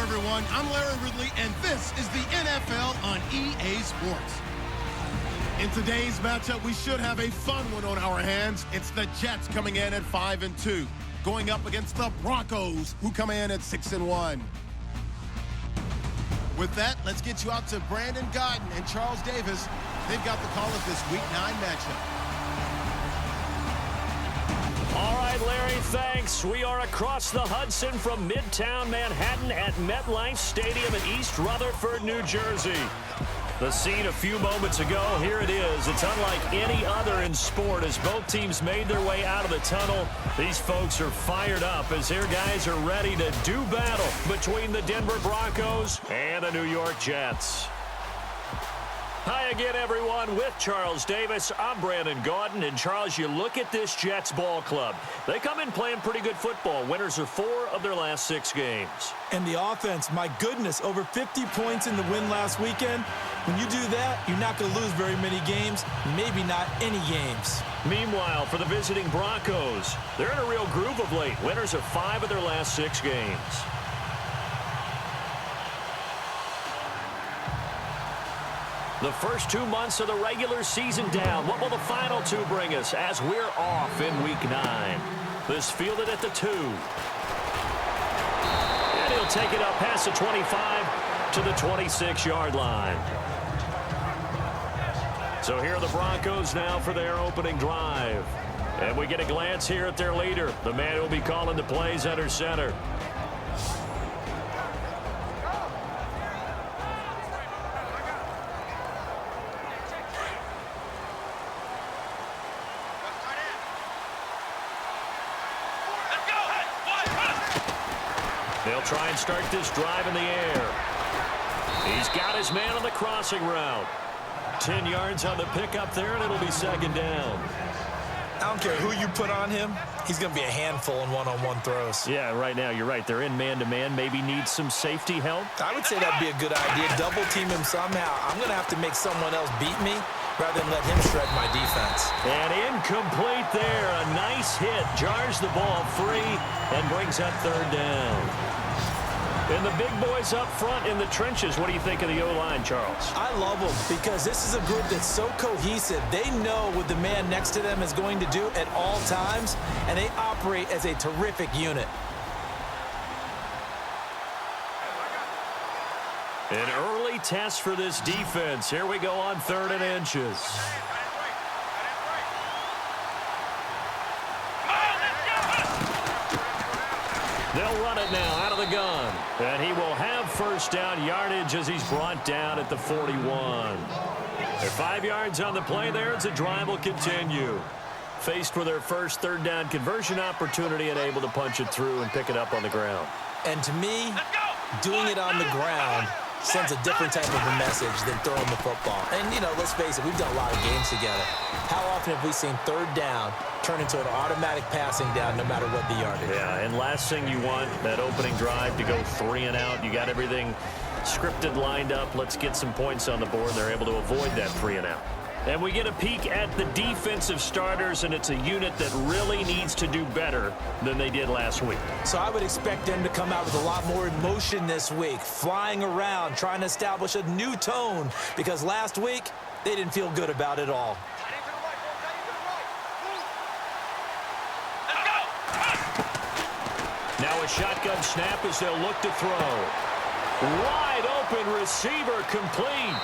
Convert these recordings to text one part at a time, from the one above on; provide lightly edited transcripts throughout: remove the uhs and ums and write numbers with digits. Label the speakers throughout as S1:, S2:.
S1: everyone. I'm Larry Ridley, and this is the NFL on EA Sports. In today's matchup, we should have a fun one on our hands. It's the Jets coming in at 5-2, going up against the Broncos, who come in at 6-1. With that, let's get you out to Brandon Godden and Charles Davis. They've got the call of this Week 9 matchup.
S2: All right, Larry, thanks. We are across the Hudson from Midtown Manhattan at MetLife Stadium in East Rutherford, New Jersey. The scene a few moments ago, here it is. It's unlike any other in sport as both teams made their way out of the tunnel. These folks are fired up as their guys are ready to do battle between the Denver Broncos and the New York Jets. Hi again, everyone. With Charles Davis, I'm Brandon Gaudin. And, Charles, you look at this Jets ball club. They come in playing pretty good football. Winners of 4 of their last 6 games.
S3: And the offense, my goodness, over 50 points in the win last weekend. When you do that, you're not going to lose very many games, maybe not any games.
S2: Meanwhile, for the visiting Broncos, they're in a real groove of late. Winners of 5 of their last 6 games. The first 2 months of the regular season down. What will the final 2 bring us as we're off in Week 9? This fielded at the 2. And he'll take it up past the 25 to the 26-yard line. So here are the Broncos now for their opening drive. And we get a glance here at their leader, the man who will be calling the plays under center. They'll try and start this drive in the air. He's got his man on the crossing route. 10 yards on the pickup there, and it'll be 2nd down.
S3: I don't care who you put on him. He's going to be a handful in one-on-one throws.
S2: Yeah, right now, you're right. They're in man-to-man. Maybe need some safety help.
S3: I would say that'd be a good idea. Double team him somehow. I'm going to have to make someone else beat me rather than let him shred my defense.
S2: And incomplete there. A nice hit. Jars the ball free and brings up 3rd down. And the big boys up front in the trenches. What do you think of the O-line, Charles?
S3: I love them because this is a group that's so cohesive. They know what the man next to them is going to do at all times, and they operate as a terrific unit.
S2: An early test for this defense. Here we go on 3rd and inches. They'll run it now out of the gun. And he will have 1st down yardage as he's brought down at the 41. They're 5 yards on the play there as the drive will continue. Faced with their first 3rd down conversion opportunity and able to punch it through and pick it up on the ground.
S3: And to me, doing it on the ground sends a different type of a message than throwing the football. And, you know, let's face it, we've done a lot of games together. How often have we seen 3rd down turn into an automatic passing down no matter what the yardage?
S2: Yeah, and last thing you want, that opening drive to go 3 and out. You got everything scripted, lined up. Let's get some points on the board. They're able to avoid that 3 and out. And we get a peek at the defensive starters, and it's a unit that really needs to do better than they did last week.
S3: So I would expect them to come out with a lot more emotion this week, flying around, trying to establish a new tone, because last week they didn't feel good about it all.
S2: Now a shotgun snap as they'll look to throw. Wide open receiver complete.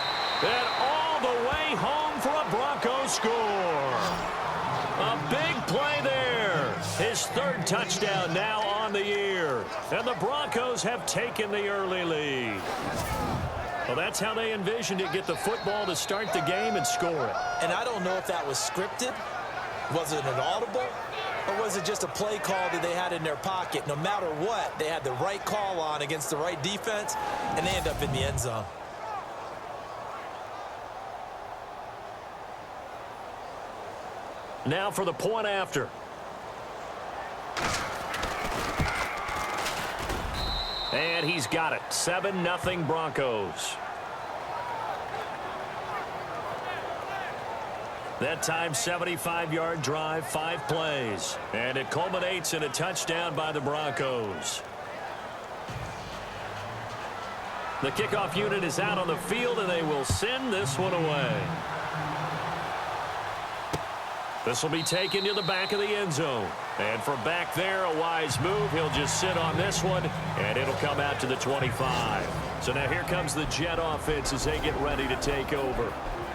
S2: And all the way home for a Broncos score. A big play there. His 3rd touchdown now on the year. And the Broncos have taken the early lead. Well, that's how they envisioned it. Get the football to start the game and score it.
S3: And I don't know if that was scripted. Was it an audible? Or was it just a play call that they had in their pocket? No matter what, they had the right call on against the right defense, and they end up in the end zone.
S2: Now for the point after. And he's got it. 7-0 Broncos. That time, 75-yard drive, 5 plays. And it culminates in a touchdown by the Broncos. The kickoff unit is out on the field, and they will send this one away. This will be taken to the back of the end zone. And from back there, a wise move. He'll just sit on this one, and it'll come out to the 25. So now here comes the Jet offense as they get ready to take over.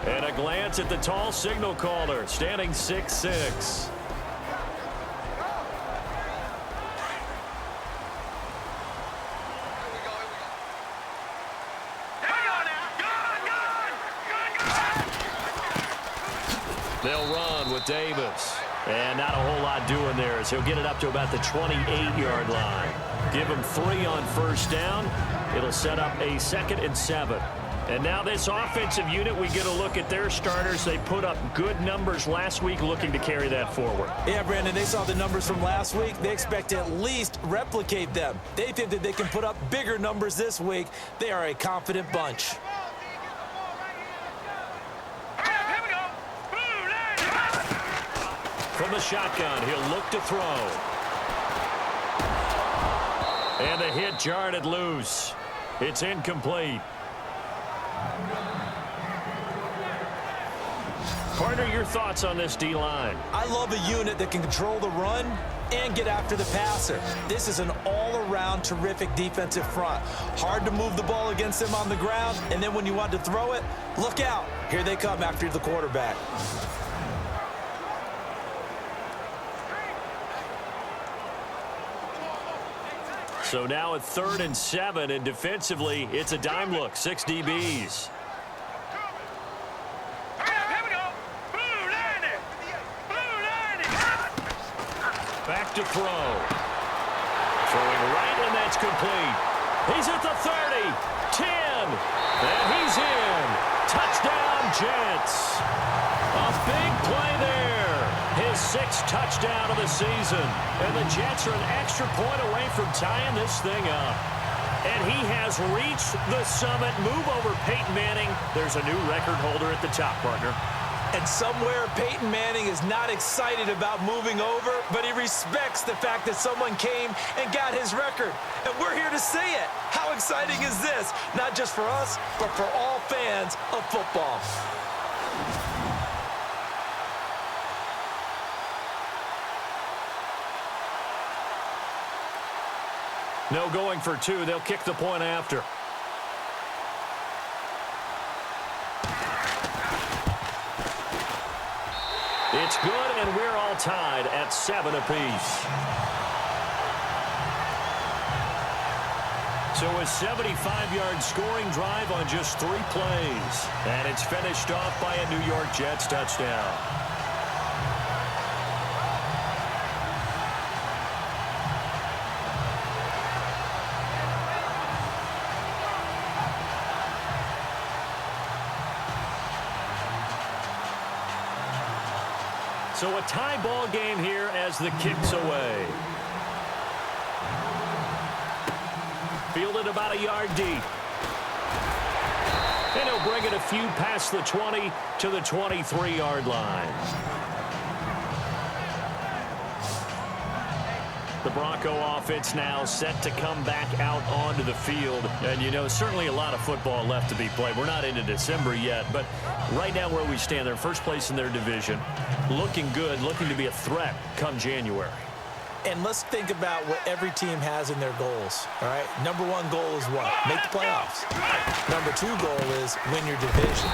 S2: And a glance at the tall signal caller, standing 6'6". They'll run with Davis. And not a whole lot doing there as he'll get it up to about the 28-yard line. Give him 3 on first down. It'll set up a 2nd and 7. And now this offensive unit, we get a look at their starters. They put up good numbers last week, looking to carry that forward.
S3: Yeah, Brandon, they saw the numbers from last week. They expect to at least replicate them. They think that they can put up bigger numbers this week. They are a confident bunch.
S2: From the shotgun, he'll look to throw. And the hit jarred loose. It's incomplete. Partner, your thoughts on this D-line?
S3: I love a unit that can control the run and get after the passer. This is an all-around terrific defensive front. Hard to move the ball against them on the ground, and then when you want to throw it, look out. Here they come after the quarterback.
S2: So now a 3rd and 7, and defensively, it's a dime look, 6 DBs. Back to throw. Throwing right, and that's complete. He's at the 30, 10, and he's in. Touchdown, Jets. A big play there. His 6th touchdown of the season. And the Jets are an extra point away from tying this thing up. And he has reached the summit. Move over Peyton Manning. There's a new record holder at the top, partner.
S3: And somewhere Peyton Manning is not excited about moving over, but he respects the fact that someone came and got his record. And we're here to say it. How exciting is this? Not just for us, but for all fans of football.
S2: No going for 2. They'll kick the point after. It's good, and we're all tied at 7 apiece. So a 75-yard scoring drive on just 3 plays. And it's finished off by a New York Jets touchdown. So a tie ball game here as the kick's away. Fielded about a yard deep. And he'll bring it a few past the 20 to the 23-yard line. The Bronco offense now set to come back out onto the field. And, you know, certainly a lot of football left to be played. We're not into December yet, but right now where we stand, they're first place in their division. Looking good, looking to be a threat come January.
S3: And let's think about what every team has in their goals, all right? Number 1 goal is what? Make the playoffs. Number 2 goal is win your division.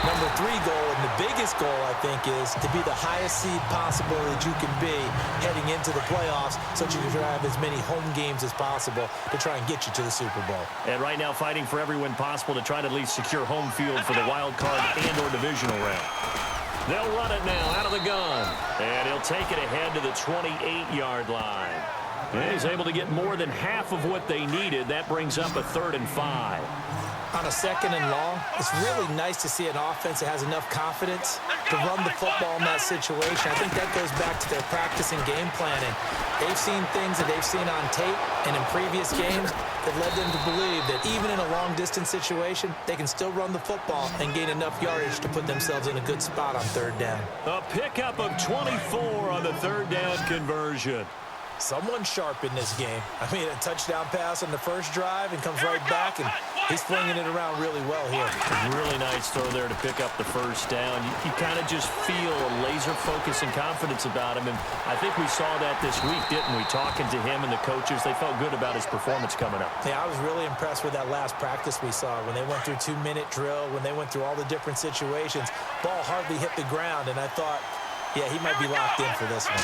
S3: Number 3 goal, and the biggest goal, I think, is to be the highest seed possible that you can be heading into the playoffs so that you can have as many home games as possible to try and get you to the Super Bowl.
S2: And right now fighting for every win possible to try to at least secure home field for the wild card and or divisional round. They'll run it now out of the gun. And he'll take it ahead to the 28-yard line. And he's able to get more than half of what they needed. That brings up a 3rd and 5.
S3: On a 2nd and long, it's really nice to see an offense that has enough confidence to run the football in that situation. I think that goes back to their practice and game planning. They've seen things that they've seen on tape and in previous games that led them to believe that even in a long-distance situation, they can still run the football and gain enough yardage to put themselves in a good spot on 3rd down.
S2: A pickup of 24 on the 3rd down conversion.
S3: Someone sharp in this game. I mean, a touchdown pass on the first drive and comes right back, and he's flinging it around really well here.
S2: Really nice throw there to pick up the first down. You kind of just feel a laser focus and confidence about him, and I think we saw that this week, didn't we? Talking to him and the coaches, they felt good about his performance coming up.
S3: Yeah, I was really impressed with that last practice we saw when they went through 2-minute drill, when they went through all the different situations. Ball hardly hit the ground, and I thought, yeah, he might be locked in for this one.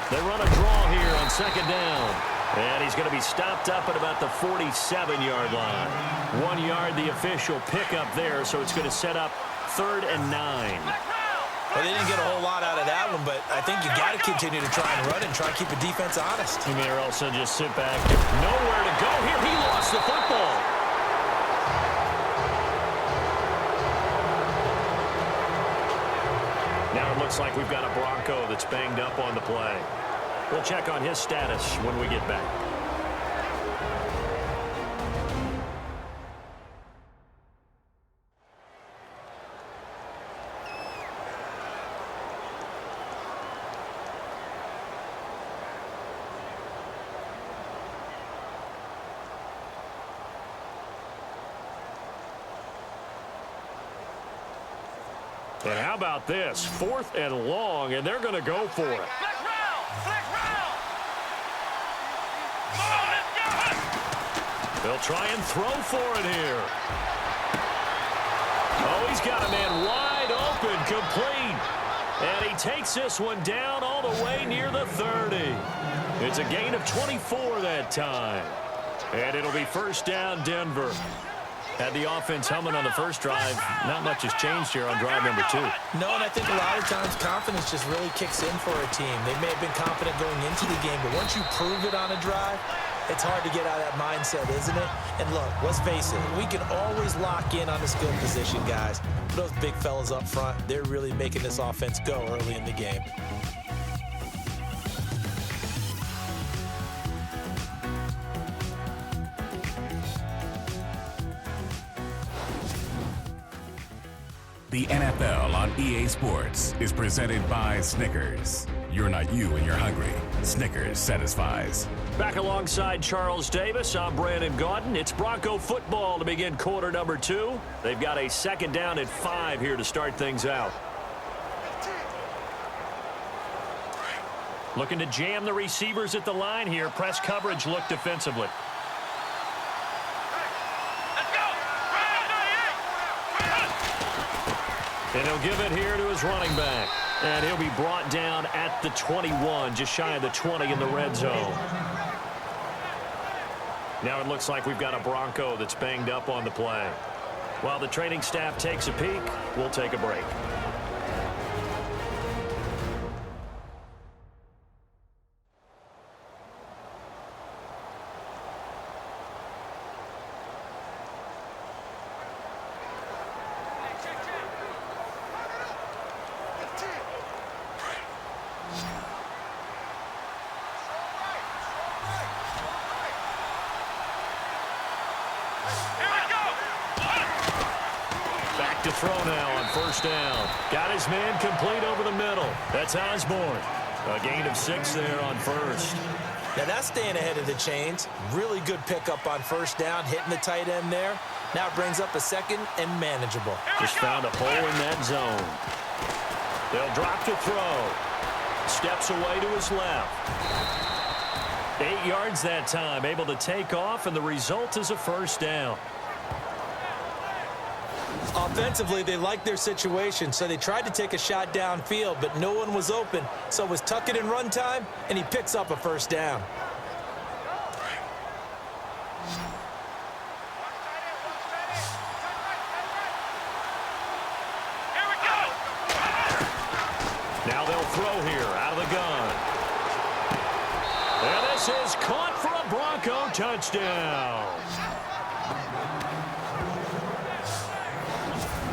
S2: They run a draw here on second down. And he's going to be stopped up at about the 47-yard line. 1 yard, the official pickup there, so it's going to set up 3rd and 9.
S3: Well, they didn't get a whole lot out of that one, but I think you got to continue to try and run and try and keep the defense honest.
S2: You may also just sit back. Nowhere to go here. He lost the football. Now it looks like we've got a Bronco that's banged up on the play. We'll check on his status when we get back. And how about this? 4th and long, and they're going to go for it. They'll try and throw for it here. Oh, he's got a man wide open, complete. And he takes this one down all the way near the 30. It's a gain of 24 that time. And it'll be 1st down, Denver. Had the offense humming on the first drive. Not much has changed here on drive number 2.
S3: No, and I think a lot of times confidence just really kicks in for a team. They may have been confident going into the game, but once you prove it on a drive, it's hard to get out of that mindset, isn't it? And look, let's face it, we can always lock in on the skill position, guys. But those big fellas up front, they're really making this offense go early in the game.
S4: The NFL on EA Sports is presented by Snickers. You're not you when you're hungry. Snickers satisfies.
S2: Back alongside Charles Davis, I'm Brandon Gaudin. It's Bronco football to begin quarter number 2. They've got a 2nd down and 5 here to start things out. Looking to jam the receivers at the line here. Press coverage look defensively. And he'll give it here to his running back. And he'll be brought down at the 21, just shy of the 20 in the red zone. Now it looks like we've got a Bronco that's banged up on the play. While the training staff takes a peek, we'll take a break. To throw now on 1st down. Got his man complete over the middle. That's Osborne. A gain of 6 there on 1st.
S3: Now that's staying ahead of the chains. Really good pickup on 1st down, hitting the tight end there. Now it brings up a 2nd and manageable.
S2: Just found a hole in that zone. They'll drop to throw. Steps away to his left. 8 yards that time, able to take off, and the result is a 1st down.
S3: Offensively, they liked their situation, so they tried to take a shot downfield, but no one was open. So it was tuck it in run time, and he picks up a 1st down.
S2: Now they'll throw here out of the gun. And this is caught for a Bronco touchdown.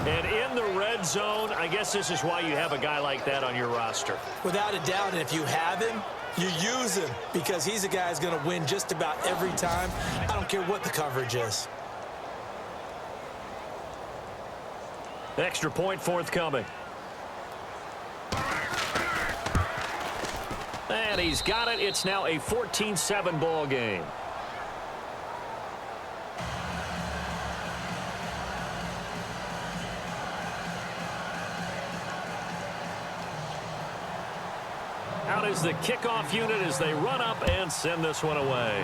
S2: And in the red zone, I guess this is why you have a guy like that on your roster.
S3: Without a doubt, and if you have him, you use him because he's a guy who's going to win just about every time. I don't care what the coverage is.
S2: Extra point forthcoming. And And he's got it. It's now a 14-7 ball game. Out is the kickoff unit as they run up and send this one away.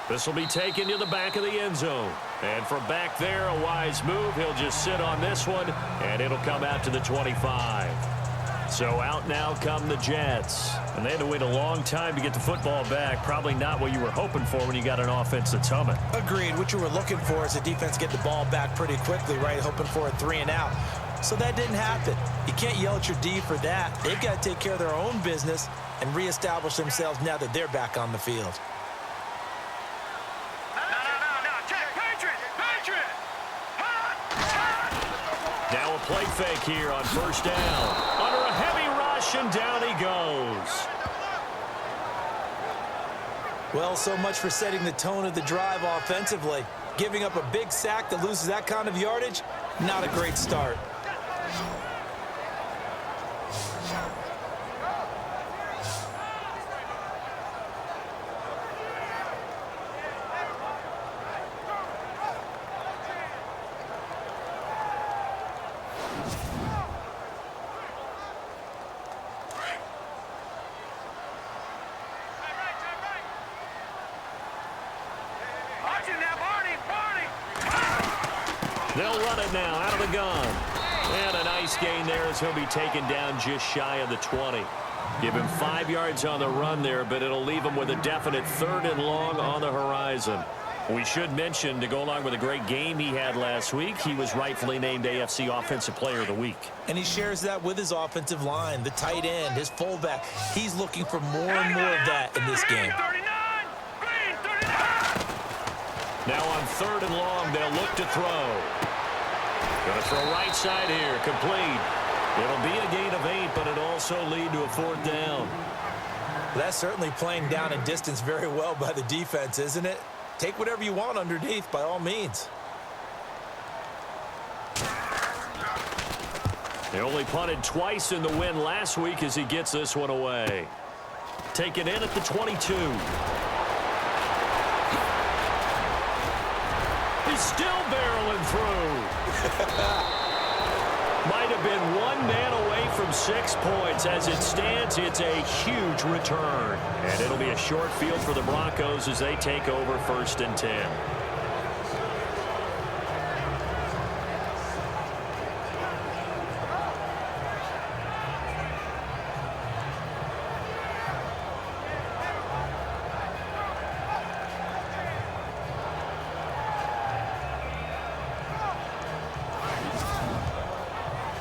S2: This will be taken to the back of the end zone. And from back there, a wise move. He'll just sit on this one, and it'll come out to the 25. So out now come the Jets. And they had to wait a long time to get the football back. Probably not what you were hoping for when you got an offense that's humming.
S3: Agreed. What you were looking for is the defense get the ball back pretty quickly, right? Hoping for a 3 and out. So that didn't happen. You can't yell at your D for that. They've got to take care of their own business and reestablish themselves now that they're back on the field.
S2: Now a play fake here on first down. Under a heavy rush, and down he goes.
S3: Well, so much for setting the tone of the drive offensively. Giving up a big sack that loses that kind of yardage, not a great start.
S2: They'll run it now out of the gun. And a nice gain there as he'll be taken down just shy of the 20. Give him 5 yards on the run there, but it'll leave him with a definite 3rd and long on the horizon. We should mention, to go along with a great game he had last week, he was rightfully named AFC Offensive Player of the Week.
S3: And he shares that with his offensive line, the tight end, his fullback. He's looking for more and more of that in this game.
S2: Now on 3rd and long, they'll look to throw. Going to throw right side here, complete. It'll be a gain of 8, but it'll also lead to a 4th down.
S3: That's certainly playing down and distance very well by the defense, isn't it? Take whatever you want underneath, by all means.
S2: They only punted twice in the win last week as he gets this one away. Taken in at the 22. He's still barreling through. Might have been 1 man away from 6 points. As it stands, it's a huge return. And it'll be a short field for the Broncos as they take over 1st and 10.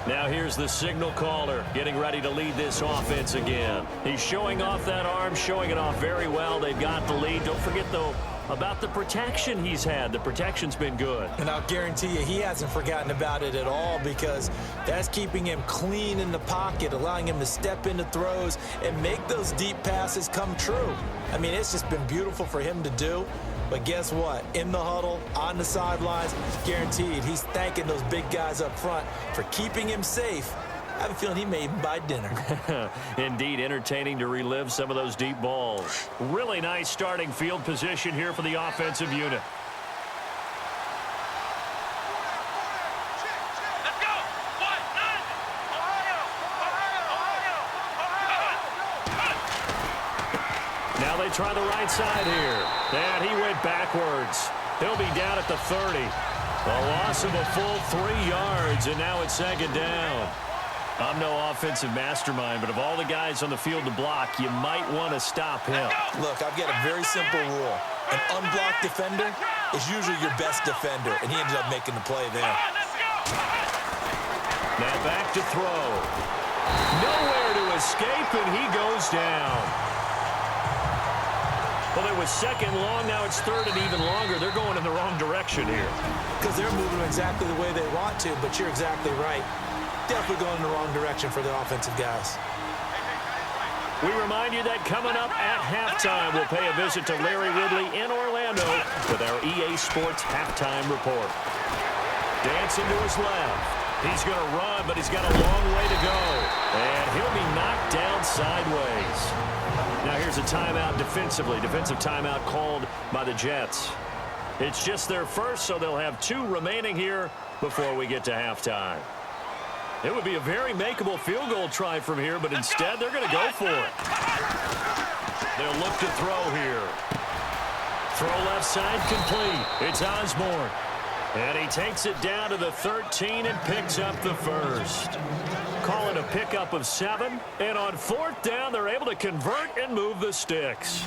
S2: Now here's the signal caller getting ready to lead this offense again. He's showing off that arm, showing it off very well. They've got the lead. Don't forget, though, about the protection he's had. The protection's been good.
S3: And I'll guarantee you he hasn't forgotten about it at all, because that's keeping him clean in the pocket, allowing him to step into throws and make those deep passes come true. I mean, it's just been beautiful for him to do. But guess what? In the huddle, on the sidelines, guaranteed he's thanking those big guys up front for keeping him safe. I have a feeling he may even buy dinner.
S2: Indeed, entertaining to relive some of those deep balls. Really nice starting field position here for the offensive unit. Now they try the right side here. And he went backwards. He'll be down at the 30. A loss of a full 3 yards, and now it's 2nd down. I'm no offensive mastermind, but of all the guys on the field to block, you might want to stop him.
S3: Look, I've got a very simple rule. An unblocked defender is usually your best defender, and he ended up making the play there.
S2: Now back to throw. Nowhere to escape, and he goes down. Well, it was 2nd long. Now it's 3rd and even longer. They're going in the wrong direction here.
S3: Because they're moving exactly the way they want to, but you're exactly right. Definitely going in the wrong direction for the offensive guys.
S2: We remind you that coming up at halftime, we'll pay a visit to Larry Ridley in Orlando with our EA Sports Halftime Report. Dancing to his left. He's going to run, but he's got a long way to go. And he'll be knocked down sideways. Now here's a timeout defensively. Defensive timeout called by the Jets. It's just their first, so they'll have 2 remaining here before we get to halftime. It would be a very makeable field goal try from here, but instead they're going to go for it. They'll look to throw here. Throw left side complete. It's Osborne. And he takes it down to the 13 and picks up the first. Call it a pickup of 7. And on 4th down, they're able to convert and move the sticks.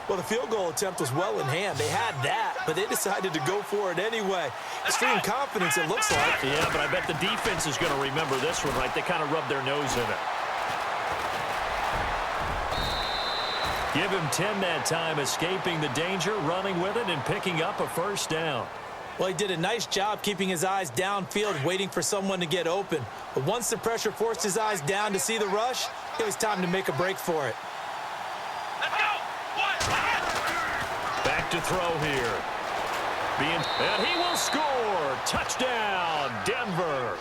S3: Well, the field goal attempt was well in hand. They had that, but they decided to go for it anyway. Extreme confidence, it looks like.
S2: Yeah, but I bet the defense is going to remember this one, right? They kind of rubbed their nose in it. Give him 10 that time, escaping the danger, running with it, and picking up a first down.
S3: Well, he did a nice job keeping his eyes downfield, waiting for someone to get open. But once the pressure forced his eyes down to see the rush, it was time to make a break for it.
S2: Back to throw here. And he will score. Touchdown, Denver.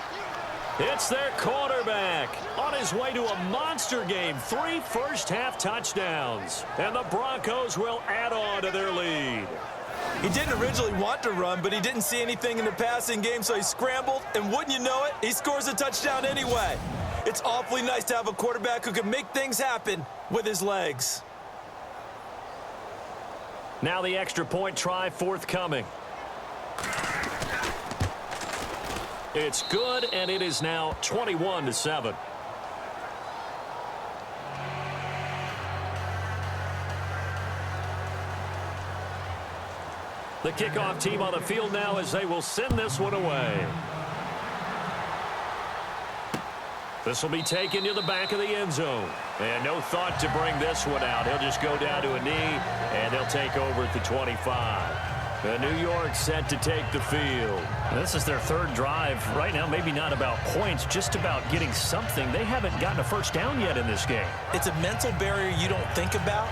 S2: It's their quarterback on his way to a monster game. 3 first-half touchdowns. And the Broncos will add on to their lead.
S3: He didn't originally want to run, but he didn't see anything in the passing game, so he scrambled, and wouldn't you know it, he scores a touchdown anyway. It's awfully nice to have a quarterback who can make things happen with his legs.
S2: Now the extra point try forthcoming. It's good, and it is now 21-7. The kickoff team on the field now as they will send this one away. This will be taken to the back of the end zone. And no thought to bring this one out. He'll just go down to a knee, and they'll take over at the 25. The New York set to take the field.
S5: This is their 3rd drive. Right now, maybe not about points, just about getting something. They haven't gotten a first down yet in this game.
S3: It's a mental barrier you don't think about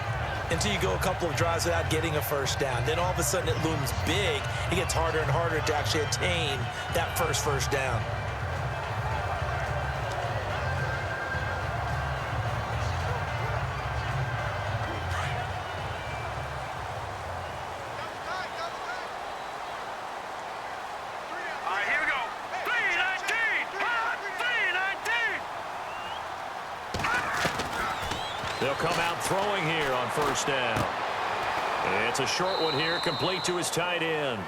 S3: until you go a couple of drives without getting a first down. Then all of a sudden it looms big. It gets harder and harder to actually attain that first down.
S2: They'll come out throwing here on first down. It's a short one here, complete to his tight end.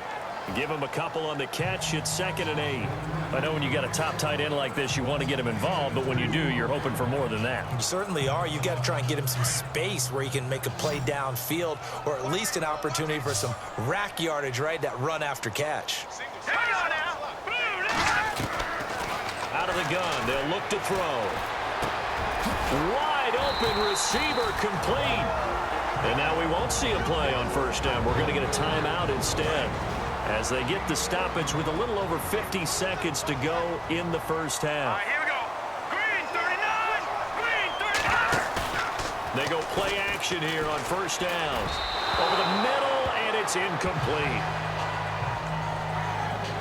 S2: Give him a couple on the catch. It's 2nd and 8.
S5: I know when you got a top tight end like this, you want to get him involved, but when you do, you're hoping for more than that.
S3: You certainly are. You've got to try and get him some space where he can make a play downfield, or at least an opportunity for some rack yardage, right? That run after catch.
S2: Out of the gun, they'll look to throw. Wide open receiver complete. And now we won't see a play on first down. We're going to get a timeout instead as they get the stoppage with a little over 50 seconds to go in the first half.
S6: All right, here we go. Green 39. Green 39.
S2: They go play action here on first down. Over the middle, and it's incomplete.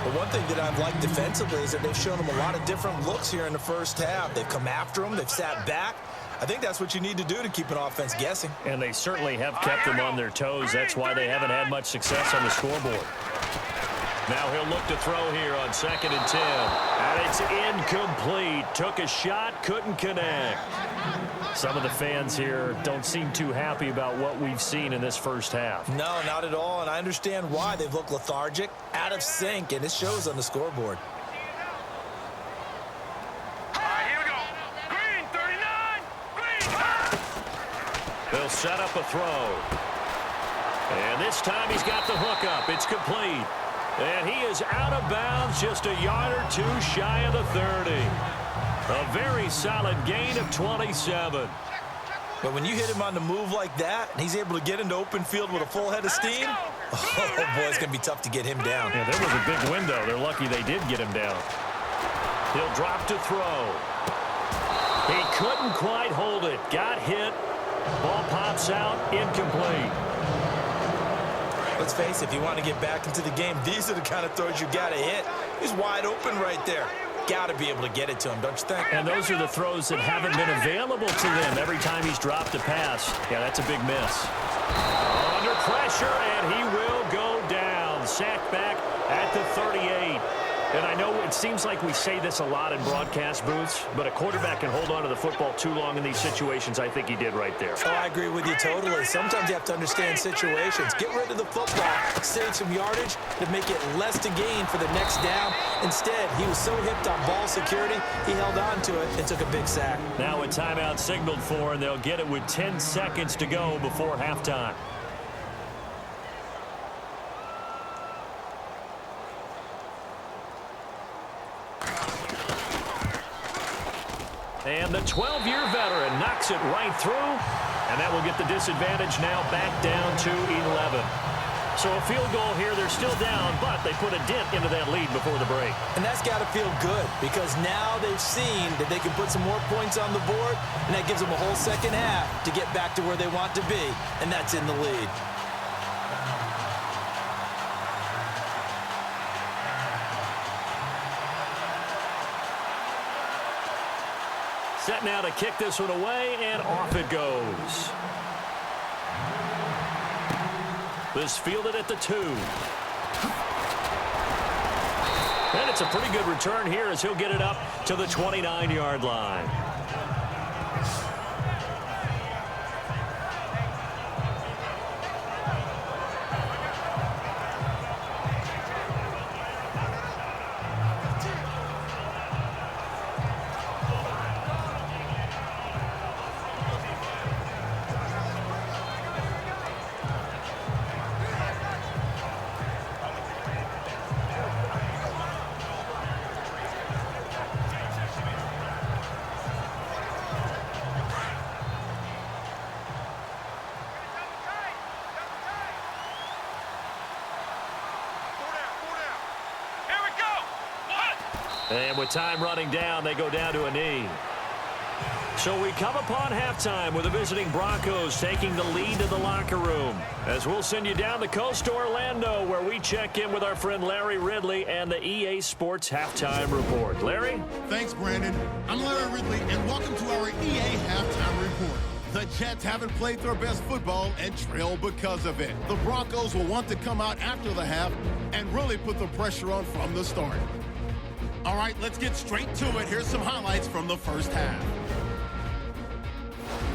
S3: The one thing that I've liked defensively is that they've shown them a lot of different looks here in the first half. They've come after them. They've sat back. I think that's what you need to do to keep an offense guessing.
S5: And they certainly have kept them on their toes. That's why they haven't had much success on the scoreboard.
S2: Now he'll look to throw here on 2nd and 10. And it's incomplete. Took a shot, couldn't connect.
S5: Some of the fans here don't seem too happy about what we've seen in this first half.
S3: No, not at all, and I understand why. They've looked lethargic, out of sync, and it shows on the scoreboard.
S6: All right, here we go. Green 39. Green.
S2: They'll set up a throw. And this time he's got the hook up. It's complete. And he is out of bounds, just a yard or two shy of the 30. A very solid gain of 27.
S3: But when you hit him on the move like that, and he's able to get into open field with a full head of steam, oh, boy, it's going to be tough to get him down.
S5: Yeah, there was a big window. They're lucky they did get him down.
S2: He'll drop to throw. He couldn't quite hold it. Got hit. Ball pops out. Incomplete.
S3: Let's face it, if you want to get back into the game, these are the kind of throws you got to hit. He's wide open right there. got to be able to get it to him, don't you think?
S5: And those are the throws that haven't been available to them every time he's dropped a pass. Yeah, that's a big miss. Under pressure, and he will go down. Sacked back at the 38. And I know it seems like we say this a lot in broadcast booths, but a quarterback can hold on to the football too long in these situations. I think he did right there.
S3: Oh, I agree with you totally. Sometimes you have to understand situations. Get rid of the football, save some yardage to make it less to gain for the next down. Instead, he was so hipped on ball security, he held on to it and took a big sack.
S5: Now a timeout signaled for, and they'll get it with 10 seconds to go before halftime. And the 12-year veteran knocks it right through, and that will get the disadvantage now back down to 11. So a field goal here, they're still down, but they put a dent into that lead before the break.
S3: And that's got to feel good because now they've seen that they can put some more points on the board, and that gives them a whole second half to get back to where they want to be, and that's in the lead.
S5: Set now to kick this one away, and off it goes. This fielded at the 2. And it's a pretty good return here as he'll get it up to the 29-yard line. And with time running down, they go down to a knee. So we come upon halftime with the visiting Broncos taking the lead to the locker room. As we'll send you down the coast to Orlando, where we check in with our friend Larry Ridley and the EA Sports Halftime Report. Larry?
S1: Thanks, Brandon. I'm Larry Ridley, and welcome to our EA Halftime Report. The Jets haven't played their best football and trail because of it. The Broncos will want to come out after the half and really put the pressure on from the start. All right, let's get straight to it. Here's some highlights from the first half.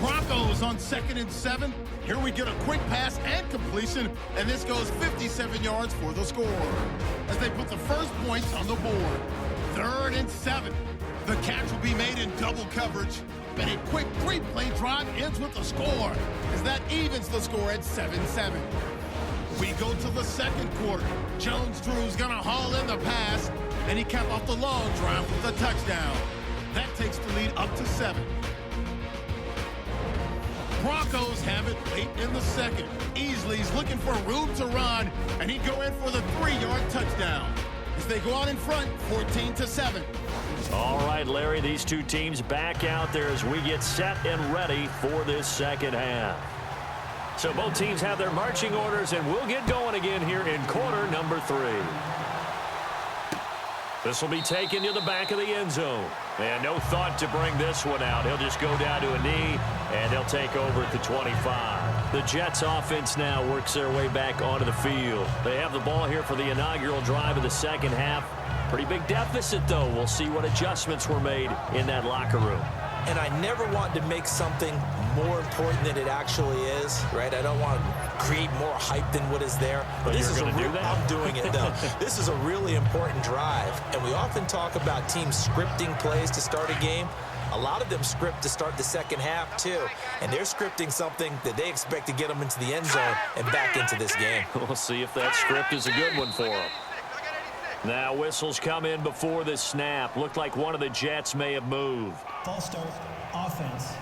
S1: Broncos on 2nd and 7. Here we get a quick pass and completion, and this goes 57 yards for the score as they put the first points on the board. 3rd and 7. The catch will be made in double coverage, and a quick 3-play drive ends with a score as that evens the score at 7-7. We go to the second quarter. Jones-Drew's going to haul in the pass, and he capped off the long drive with a touchdown. That takes the lead up to 7. Broncos have it late in the second. Easley's looking for room to run, and he'd go in for the 3-yard touchdown as they go out in front, 14-7.
S5: All right, Larry, these two teams back out there as we get set and ready for this second half. So both teams have their marching orders, and we'll get going again here in quarter number 3. This will be taken to the back of the end zone. And no thought to bring this one out. He'll just go down to a knee, and they'll take over at the 25. The Jets offense now works their way back onto the field. They have the ball here for the inaugural drive of the second half. Pretty big deficit, though. We'll see what adjustments were made in that locker room.
S3: And I never want to make something more important than it actually is, right? I don't want to create more hype than what is there.
S5: But
S3: this
S5: you're
S3: is
S5: going to do that?
S3: I'm doing it, though. This is a really important drive. And we often talk about teams scripting plays to start a game. A lot of them script to start the second half, too. And they're scripting something that they expect to get them into the end zone and back into this game.
S5: We'll see if that script is a good one for them. Now whistles come in before the snap. Looked like one of the Jets may have moved.
S7: False start, offense.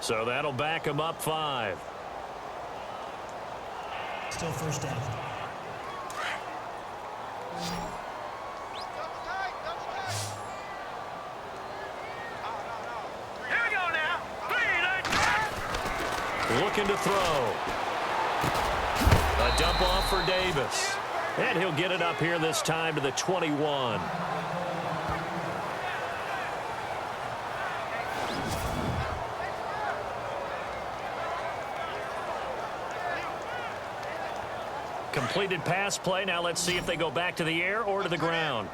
S5: So that'll back them up 5.
S7: Still first down.
S6: Here we go now.
S5: Looking to throw. A dump off for Davis.
S2: And he'll get it up here this time to the 21. Completed pass play. Now let's see if they go back to the air or to the ground.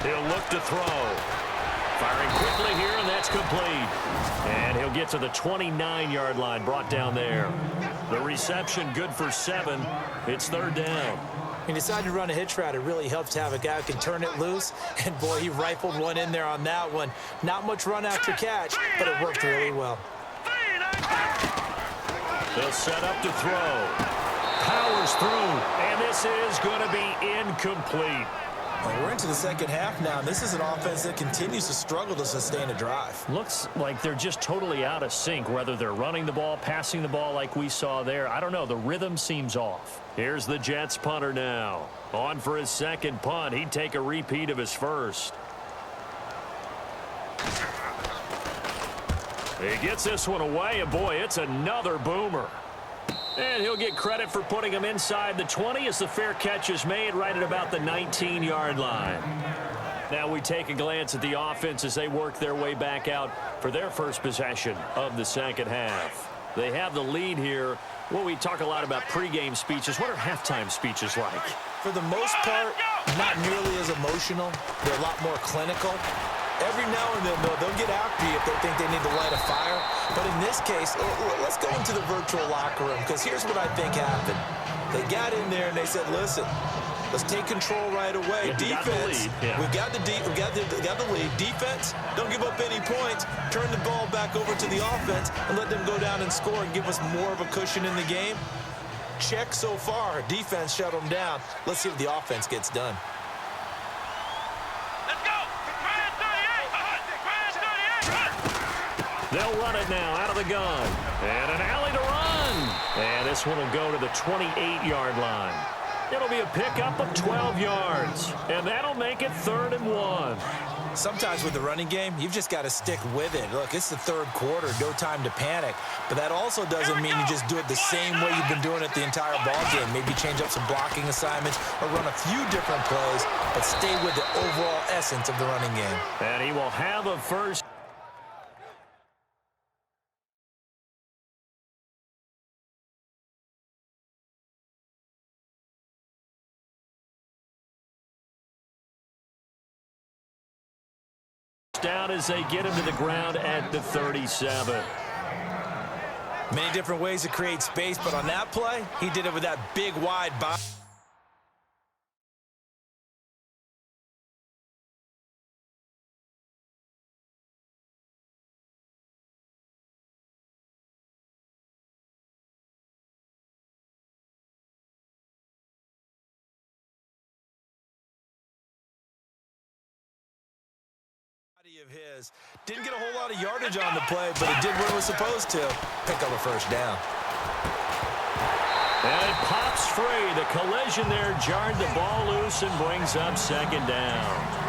S2: He'll look to throw. Firing quickly here, and that's complete. And he'll get to the 29-yard line, brought down there. The reception good for 7. It's third down.
S3: He decided to run a hitch route. It really helps to have a guy who can turn it loose. And, boy, he rifled one in there on that one. Not much run after catch, but it worked really well.
S2: They'll set up to throw. Powers through, and this is going to be incomplete.
S3: Well, we're into the second half now, and this is an offense that continues to struggle to sustain a drive.
S2: Looks like they're just totally out of sync, whether they're running the ball, passing the ball like we saw there. I don't know. The rhythm seems off. Here's the Jets punter now. On for his second punt. He'd take a repeat of his first. He gets this one away, and boy, it's another boomer. And he'll get credit for putting him inside the 20 as the fair catch is made right at about the 19-yard line. Now we take a glance at the offense as they work their way back out for their first possession of the second half. They have the lead here. Well, we talk a lot about pregame speeches. What are halftime speeches like?
S3: For the most part, not nearly as emotional. They're a lot more clinical. Every now and then, though, they'll get after you if they think they need to light a fire. But in this case, let's go into the virtual locker room, because here's what I think happened. They got in there and they said, listen, let's take control right away. Defense, we've got the lead. Defense, don't give up any points. Turn the ball back over to the offense and let them go down and score and give us more of a cushion in the game. Check so far. Defense shut them down. Let's see if the offense gets done.
S2: They'll run it now out of the gun. And an alley to run. And this one will go to the 28-yard line. It'll be a pickup of 12 yards. And that'll make it 3rd and 1.
S3: Sometimes with the running game, you've just got to stick with it. Look, it's the third quarter, no time to panic. But that also doesn't mean you just do it the same way you've been doing it the entire ball game. Maybe change up some blocking assignments or run a few different plays, but stay with the overall essence of the running game.
S2: And he will have a first. Down as they get him to the ground at the 37.
S3: Many different ways to create space, but on that play, he did it with that big, wide body. Of his. Didn't get a whole lot of yardage on the play, but it did what it was supposed to. Pick up a first down.
S2: And it pops free. The collision there jarred the ball loose and brings up 2nd down.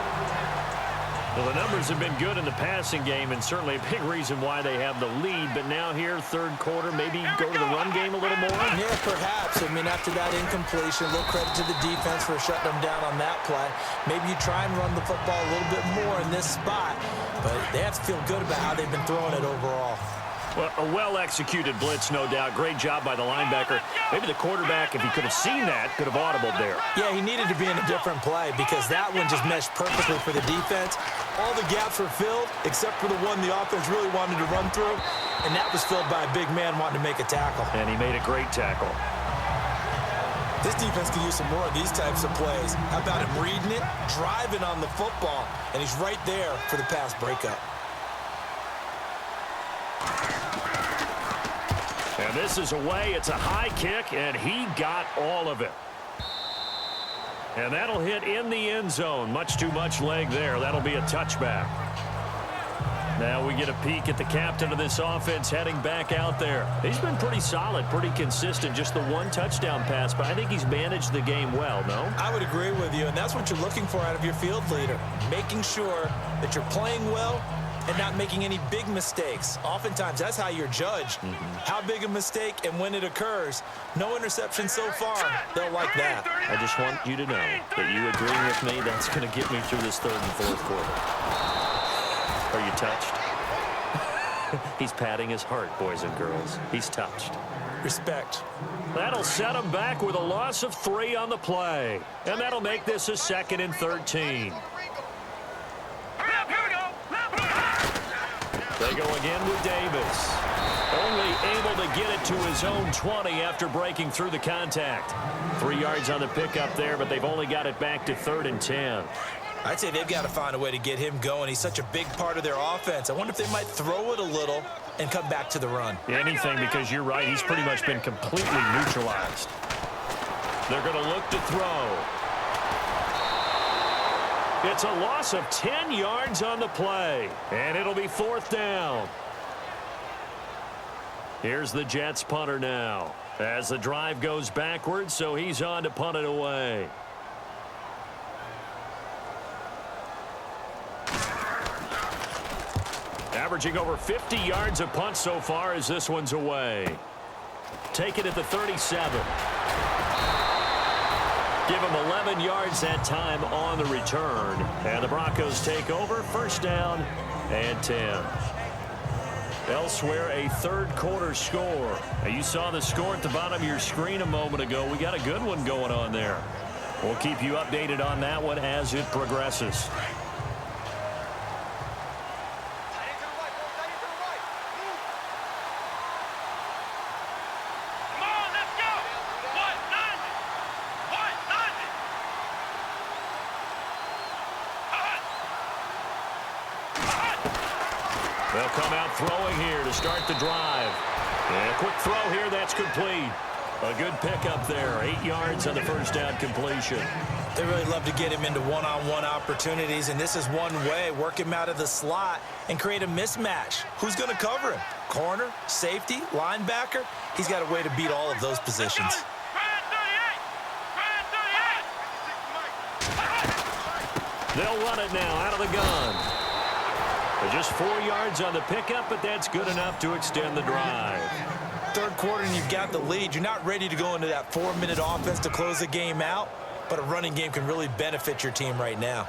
S2: Well, the numbers have been good in the passing game, and certainly a big reason why they have the lead. But now here, third quarter, maybe go to the run game a little more?
S3: Yeah, perhaps. I mean, after that incompletion, a little credit to the defense for shutting them down on that play. Maybe you try and run the football a little bit more in this spot. But they have to feel good about how they've been throwing it overall.
S2: Well, a well-executed blitz, no doubt. Great job by the linebacker. Maybe the quarterback, if he could have seen that, could have audibled there.
S3: Yeah, he needed to be in a different play because that one just meshed perfectly for the defense. All the gaps were filled except for the one the offense really wanted to run through, and that was filled by a big man wanting to make a tackle.
S2: And he made a great tackle.
S3: This defense can use some more of these types of plays. How about him reading it, driving on the football, and he's right there for the pass breakup.
S2: And this is away. It's a high kick, and he got all of it. And that'll hit in the end zone. Much too much leg there. That'll be a touchback. Now we get a peek at the captain of this offense heading back out there. He's been pretty solid, pretty consistent. Just the one touchdown pass, but I think he's managed the game well, no?
S3: I would agree with you, and that's what you're looking for out of your field leader. Making sure that you're playing well and not making any big mistakes. Oftentimes, that's how you're judged. How big a mistake and when it occurs. No interception so far. They'll like that.
S2: I just want you to know that you agree with me. That's going to get me through this third and fourth quarter. Are you touched? He's patting his heart, boys and girls. He's touched.
S3: Respect.
S2: That'll set him back with a loss of 3 on the play. And that'll make this a 2nd and 13. They go again with Davis. Only able to get it to his own 20 after breaking through the contact. 3 yards on the pickup there, but they've only got it back to 3rd and 10.
S3: I'd say they've got to find a way to get him going. He's such a big part of their offense. I wonder if they might throw it a little and come back to the run.
S2: Anything, because you're right. He's pretty much been completely neutralized. They're going to look to throw. It's a loss of 10 yards on the play, and it'll be 4th down. Here's the Jets punter now as the drive goes backwards, so he's on to punt it away. Averaging over 50 yards a punt so far as this one's away. Take it at the 37. Give him 11 yards that time on the return. And the Broncos take over. 1st down and 10. Elsewhere, a third quarter score. Now, you saw the score at the bottom of your screen a moment ago. We got a good one going on there. We'll keep you updated on that one as it progresses. They'll come out throwing here to start the drive. And a quick throw here, that's complete. A good pickup there. 8 yards on the 1st down completion.
S3: They really love to get him into one-on-one opportunities, and this is one way. Work him out of the slot and create a mismatch. Who's going to cover him? Corner, safety, linebacker? He's got a way to beat all of those positions.
S2: They'll run it now out of the gun. Just 4 yards on the pickup, but that's good enough to extend the drive.
S3: Third quarter and you've got the lead. You're not ready to go into that 4-minute offense to close the game out, but a running game can really benefit your team right now.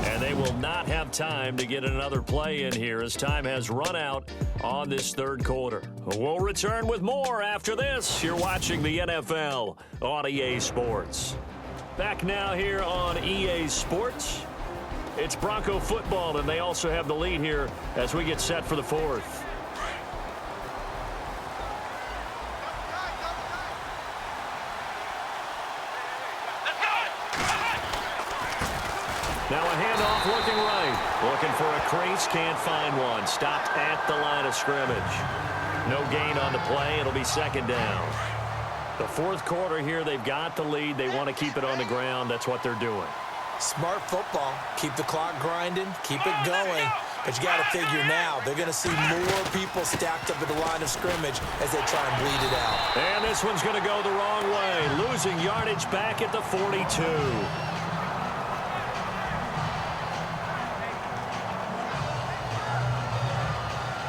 S2: And they will not have time to get another play in here as time has run out on this third quarter. We'll return with more after this. You're watching the NFL on EA Sports. Back now here on EA Sports. It's Bronco football, and they also have the lead here as we get set for the 4th. Now a handoff looking right. Looking for a crease, can't find one. Stopped at the line of scrimmage. No gain on the play. It'll be 2nd down. The 4th quarter here, they've got the lead. They want to keep it on the ground. That's what they're doing.
S3: Smart football. Keep the clock grinding. Keep it going. But you got to figure now, they're going to see more people stacked up at the line of scrimmage as they try and bleed it out.
S2: And this one's going to go the wrong way. Losing yardage back at the 42.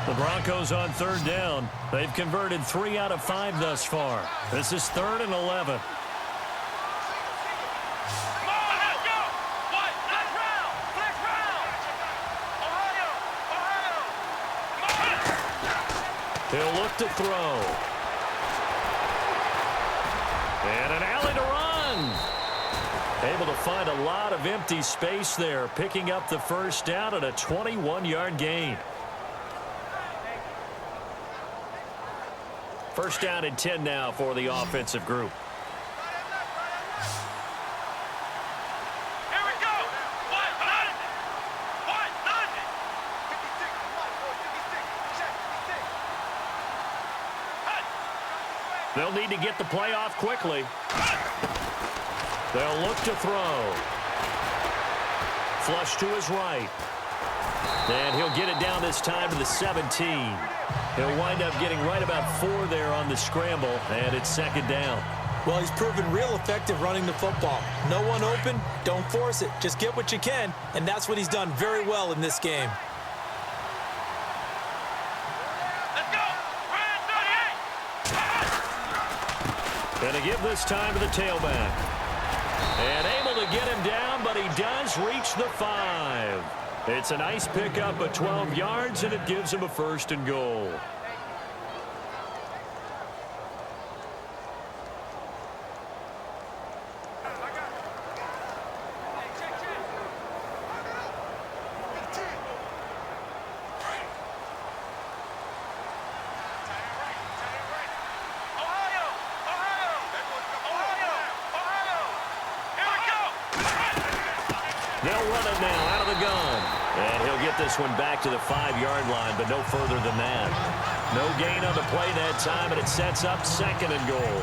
S2: The Broncos on 3rd down. They've converted 3 out of 5 thus far. This is 3rd and 11. He'll look to throw. And an alley to run. Able to find a lot of empty space there, picking up the 1st down at a 21-yard gain. 1st down and 10 now for the offensive group.
S6: Here we go.
S2: They'll need to get the play off quickly. They'll look to throw. Flush to his right. And he'll get it down this time to the 17. He'll wind up getting right about 4 there on the scramble, and it's second down.
S3: Well, he's proven real effective running the football. No one open, don't force it. Just get what you can, and that's what he's done very well in this game.
S6: Let's go. Red 38.
S2: Going to give this time to the tailback. And able to get him down, but he does reach the 5. It's a nice pickup of 12 yards, and it gives him a 1st and goal. They'll run it now out of the gun. And he'll get this one back to the 5-yard line, but no further than that. No gain on the play that time, and it sets up 2nd and goal.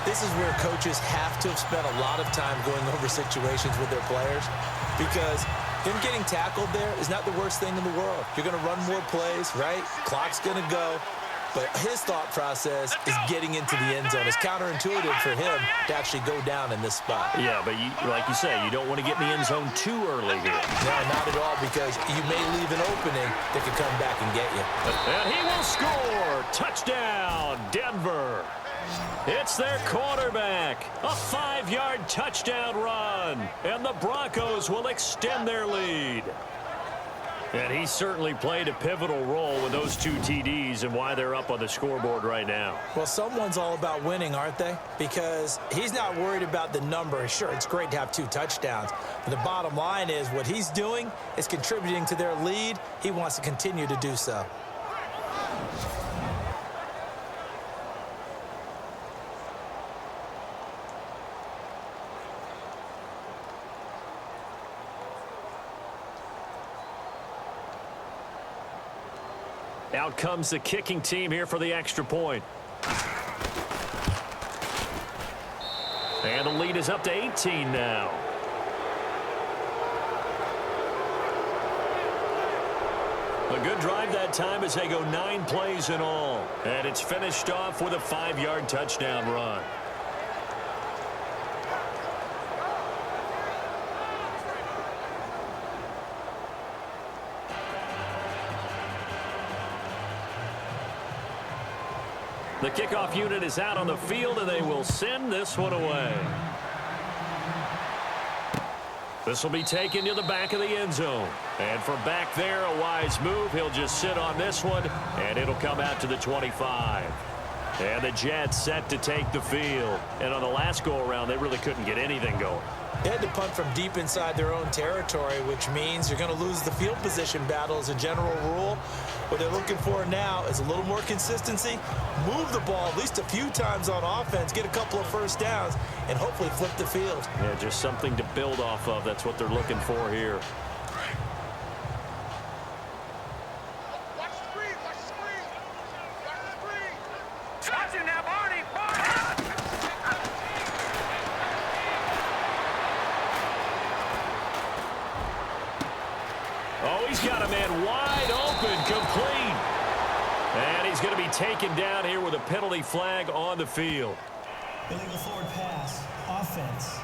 S3: This is where coaches have to have spent a lot of time going over situations with their players, because him getting tackled there is not the worst thing in the world. You're going to run more plays, right? Clock's going to go. But his thought process is getting into the end zone. It's counterintuitive for him to actually go down in this spot.
S2: Yeah, but like you say, you don't want to get in the end zone too early here.
S3: No, not at all, because you may leave an opening that could come back and get you.
S2: And he will score. Touchdown, Denver. It's their quarterback. A 5-yard touchdown run. And the Broncos will extend their lead. And he certainly played a pivotal role with those 2 TDs and why they're up on the scoreboard right now.
S3: Well, someone's all about winning, aren't they? Because he's not worried about the number. Sure, it's great to have 2 touchdowns. But the bottom line is what he's doing is contributing to their lead. He wants to continue to do so.
S2: Out comes the kicking team here for the extra point. And the lead is up to 18 now. A good drive that time as they go 9 plays in all. And it's finished off with a 5-yard touchdown run. The kickoff unit is out on the field, and they will send this one away. This will be taken to the back of the end zone. And from back there, a wise move. He'll just sit on this one, and it'll come out to the 25. And the Jets set to take the field. And on the last go-around, they really couldn't get anything going.
S3: They had to punt from deep inside their own territory, which means you're going to lose the field position battle as a general rule. What they're looking for now is a little more consistency, move the ball at least a few times on offense, get a couple of first downs, and hopefully flip the field.
S2: Yeah, just something to build off of. That's what they're looking for here.
S6: Watch the screen. Watch the screen. Watch the screen. Watch it now, Barney.
S2: Oh, he's got a man wide open, complete. And he's going to be taken down here with a penalty flag on the field.
S7: Illegal forward pass, offense.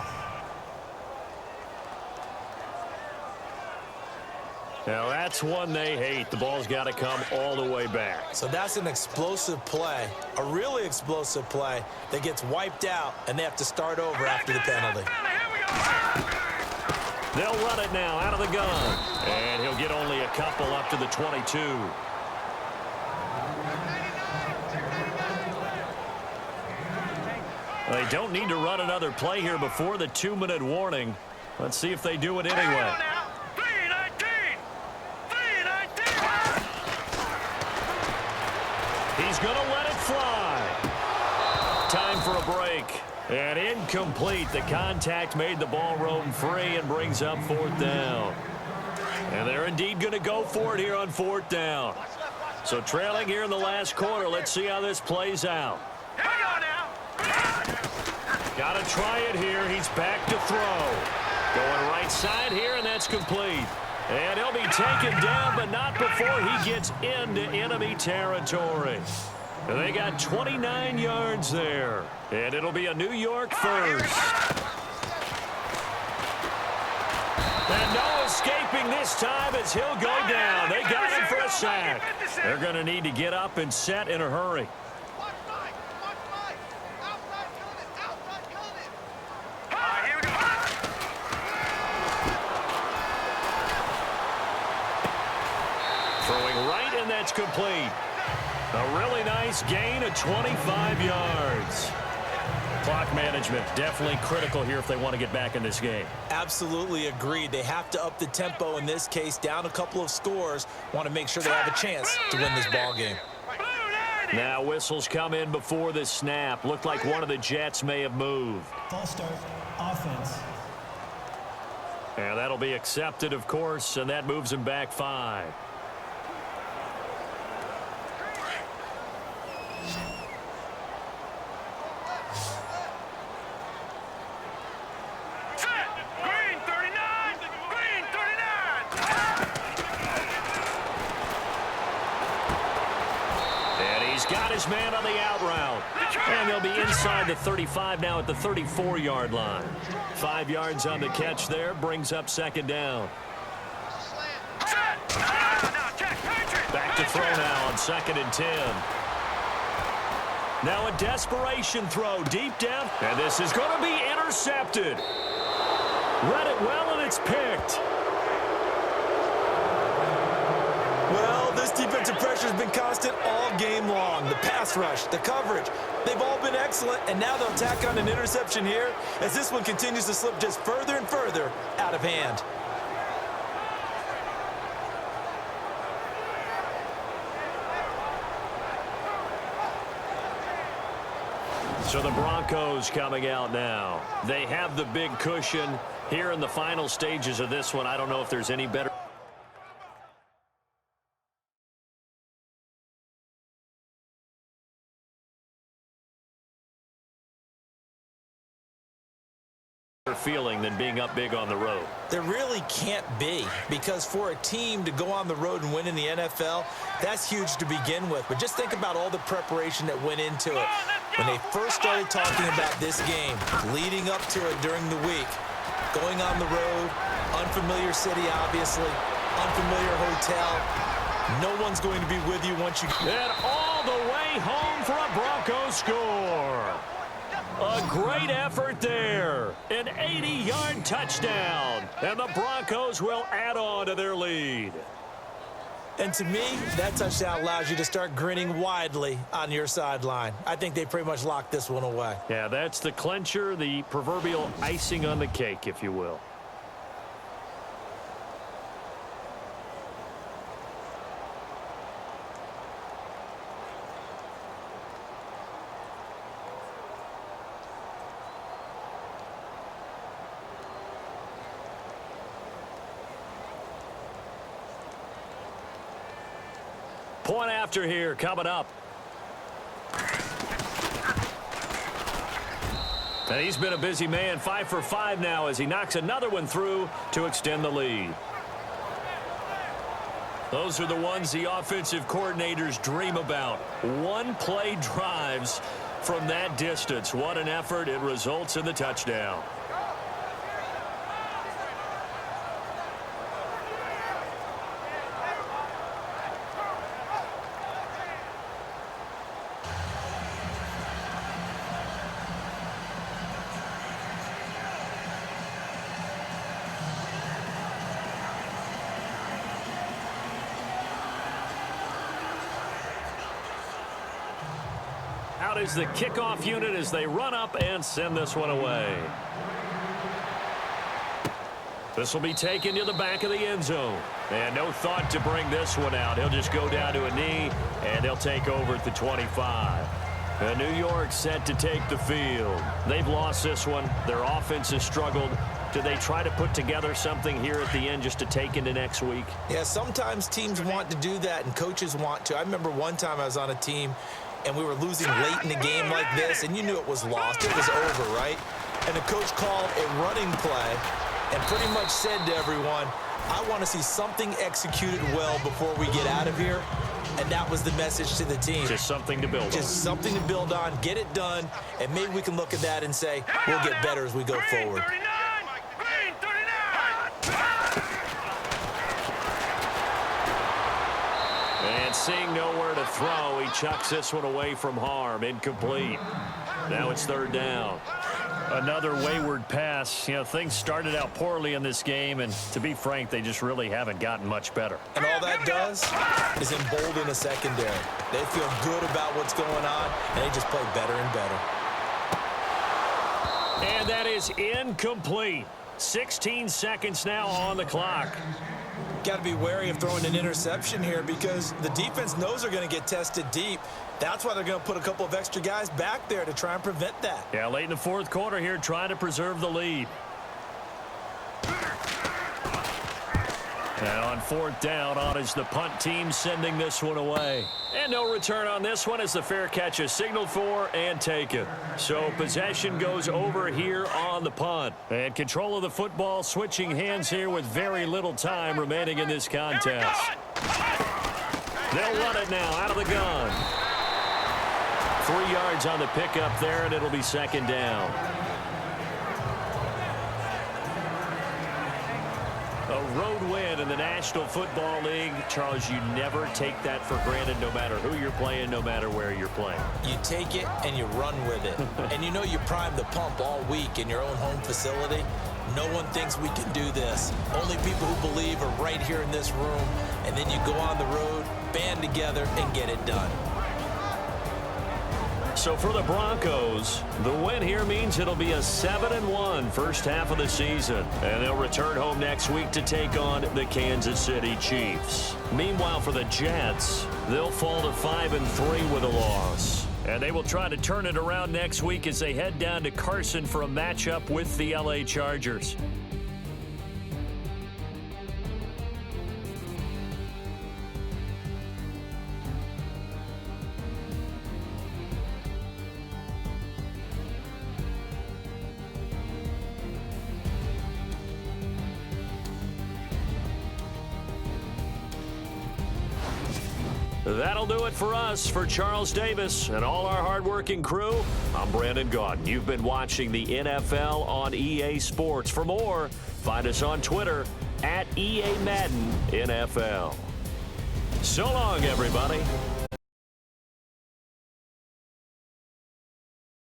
S2: Now, that's one they hate. The ball's got to come all the way back.
S3: So that's an explosive play, a really explosive play that gets wiped out, and they have to start over after the penalty.
S2: They'll run it now out of the gun. And he'll get only a couple up to the 22. They don't need to run another play here before the 2-minute warning. Let's see if they do it anyway. He's going to let it fly. Time for a break. And incomplete. The contact made the ball roam free and brings up 4th down. And they're indeed going to go for it here on 4th down. So trailing here in the last quarter. Let's see how this plays out. Got to try it here. He's back to throw. Going right side here, and that's complete. And he'll be taken down, but not before he gets into enemy territory. They got 29 yards there, and it'll be a New York first. And no escaping this time as he'll go down. They got him for a sack. They're going to need to get up and set in a hurry. Throwing right, and that's complete. A really nice gain of 25 yards. Clock management definitely critical here if they want to get back in this game.
S3: Absolutely agreed. They have to up the tempo in this case, down a couple of scores. Want to make sure they have a chance to win this ball game.
S2: Now whistles come in before the snap. Looked like one of the Jets may have moved.
S7: False start, offense.
S2: And that'll be accepted, of course, and that moves him back 5. Got his man on the out route. And they'll be inside the 35 now at the 34-yard line. 5 yards on the catch there. Brings up second down. Back to throw now on 2nd and 10. Now a desperation throw deep down. And this is going to be intercepted. Read it well, and it's picked.
S3: Well, this defensive pressure has been constant all game long. The pass rush, the coverage, they've all been excellent, and now they'll tack on an interception here as this one continues to slip just further and further out of hand.
S2: So the Broncos coming out now. They have the big cushion here in the final stages of this one. I don't know if there's any better feeling than being up big on the road.
S3: There really can't be, because for a team to go on the road and win in the NFL, that's huge to begin with. But just think about all the preparation that went into it. When they first started talking about this game, leading up to it during the week, going on the road, unfamiliar city, obviously, unfamiliar hotel. No one's going to be with you once you
S2: get all the way home for a Broncos score. A great effort there. An 80-yard touchdown. And the Broncos will add on to their lead.
S3: And to me, that touchdown allows you to start grinning widely on your sideline. I think they pretty much locked this one away.
S2: Yeah, that's the clincher, the proverbial icing on the cake, if you will. Point after here coming up. And he's been a busy man, 5 for 5 now as he knocks another one through to extend the lead. Those are the ones the offensive coordinators dream about. One-play drives from that distance. What an effort. It results in the touchdown. Out is the kickoff unit as they run up and send this one away. This will be taken to the back of the end zone. And no thought to bring this one out. He'll just go down to a knee, and they'll take over at the 25. New York set to take the field. They've lost this one. Their offense has struggled. Do they try to put together something here at the end just to take into next week?
S3: Yeah, sometimes teams want to do that and coaches want to. I remember one time I was on a team and we were losing late in the game like this, and you knew it was lost. It was over, right? And the coach called a running play and pretty much said to everyone, I want to see something executed well before we get out of here. And that was the message to the team.
S5: Just something to build on.
S3: Just something to build on, get it done, and maybe we can look at that and say, we'll get better as we go forward.
S5: And seeing nowhere to throw, he chucks this one away from harm. Incomplete. Now it's third down. Another wayward pass. You know, things started out poorly in this game, and to be frank, they just really haven't gotten much better.
S3: And all that does is embolden the secondary. They feel good about what's going on, and they just play better and better.
S5: And that is incomplete. 16 seconds now on the clock.
S3: Got to be wary of throwing an interception here because the defense knows they're going to get tested deep. That's why they're going to put a couple of extra guys back there to try and prevent that.
S5: Yeah, late in the fourth quarter here, trying to preserve the lead. And on fourth down, on is the punt team sending this one away. And no return on this one as the fair catch is signaled for and taken. So possession goes over here on the punt. And control of the football switching hands here with very little time remaining in this contest. They'll run it now out of the gun. 3 yards on the pickup there, and it'll be second down. A road win in the National Football League. Charles, you never take that for granted no matter who you're playing, no matter where you're playing.
S3: You take it and you run with it. And you know you primed the pump all week in your own home facility. No one thinks we can do this. Only people who believe are right here in this room. And then you go on the road, band together, and get it done.
S5: So for the Broncos, the win here means it'll be a 7-1 first half of the season. And they'll return home next week to take on the Kansas City Chiefs. Meanwhile, for the Jets, they'll fall to 5-3 with a loss. And they will try to turn it around next week as they head down to Carson for a matchup with the LA Chargers. That'll do it for us. For Charles Davis and all our hardworking crew, I'm Brandon Gaudin. You've been watching the NFL on EA Sports. For more, find us on Twitter @EA Madden NFL. So long, everybody.